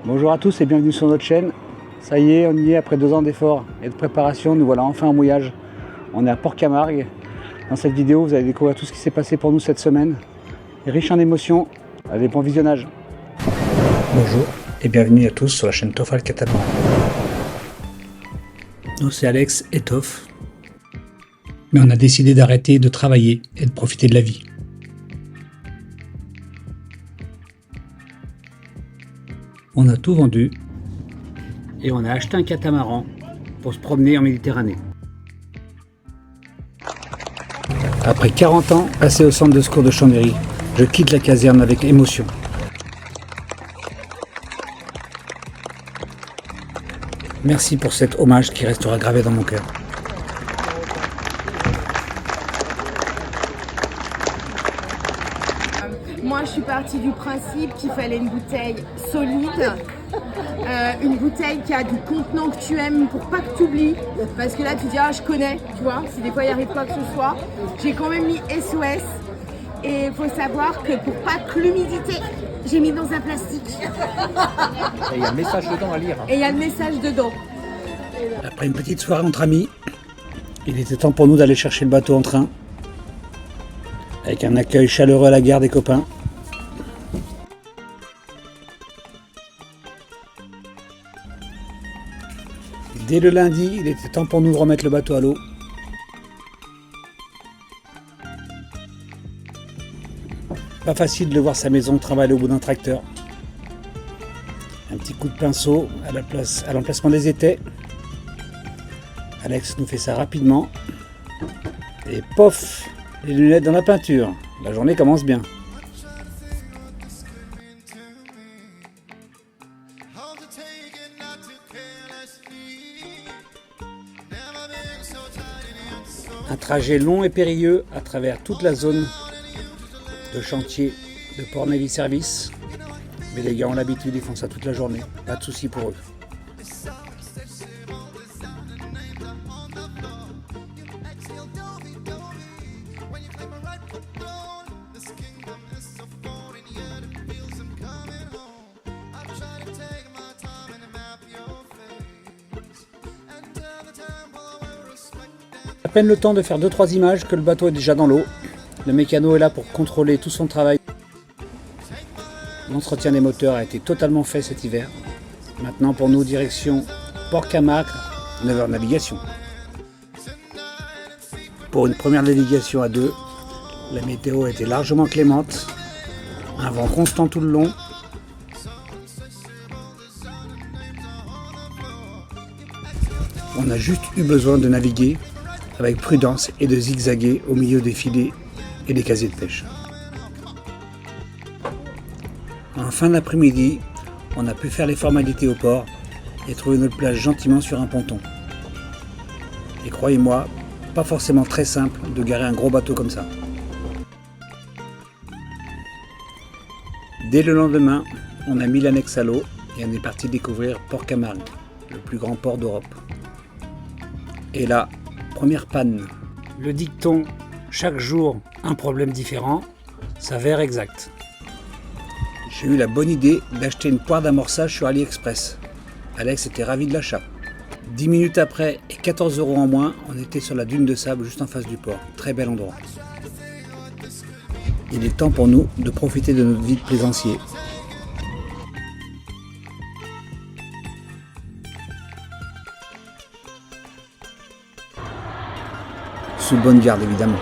Bonjour à tous et bienvenue sur notre chaîne. Ça y est, on y est après 2 ans d'efforts et de préparation. Nous voilà enfin en mouillage. On est à Port-Camargue. Dans cette vidéo, vous allez découvrir tout ce qui s'est passé pour nous cette semaine. Riche en émotions. Allez, bon visionnage. Bonjour et bienvenue à tous sur la chaîne Tofal Catamaran. Nous, c'est Alex et Tof. Mais on a décidé d'arrêter de travailler et de profiter de la vie. On a tout vendu et on a acheté un catamaran pour se promener en Méditerranée. Après 40 ans passés au centre de secours de Chambéry, je quitte la caserne avec émotion. Merci pour cet hommage qui restera gravé dans mon cœur. Moi, je suis partie du principe qu'il fallait une bouteille solide, une bouteille qui a du contenant que tu aimes pour pas que tu oublies. Parce que là, tu dis, ah, je connais, tu vois, si des fois il arrive quoi que ce soit. J'ai quand même mis SOS. Et il faut savoir que pour pas que l'humidité, j'ai mis dans un plastique. Et il y a le message dedans à lire. Et il y a le message dedans. Après une petite soirée entre amis, il était temps pour nous d'aller chercher le bateau en train. Avec un accueil chaleureux à la gare des copains. Dès le lundi, il était temps pour nous de remettre le bateau à l'eau. Pas facile de voir sa maison travailler au bout d'un tracteur. Un petit coup de pinceau à l'emplacement des étais. Alex nous fait ça rapidement. Et pof, les lunettes dans la peinture. La journée commence bien. Un trajet long et périlleux à travers toute la zone de chantier de Port Navy Service. Mais les gars ont l'habitude, ils font ça toute la journée. Pas de soucis pour eux. À peine le temps de faire 2-3 images que le bateau est déjà dans l'eau. Le mécano est là pour contrôler tout son travail. L'entretien des moteurs a été totalement fait cet hiver. Maintenant pour nous, direction Port-Camargue, 9h de navigation. Pour une première navigation à 2, la météo a été largement clémente. Un vent constant tout le long. On a juste eu besoin de naviguer avec prudence et de zigzaguer au milieu des filets et des casiers de pêche. En fin d'après-midi, on a pu faire les formalités au port et trouver notre plage gentiment sur un ponton. Et croyez-moi, pas forcément très simple de garer un gros bateau comme ça. Dès le lendemain, on a mis l'annexe à l'eau et on est parti découvrir Port-Camargue, le plus grand port d'Europe. Et là, première panne. Le dicton « chaque jour, un problème différent » s'avère exact. J'ai eu la bonne idée d'acheter une poire d'amorçage sur AliExpress. Alex était ravi de l'achat. 10 minutes après et 14 € en moins, on était sur la dune de sable juste en face du port. Très bel endroit. Il est temps pour nous de profiter de notre vie de plaisancier. Sous bonne garde évidemment.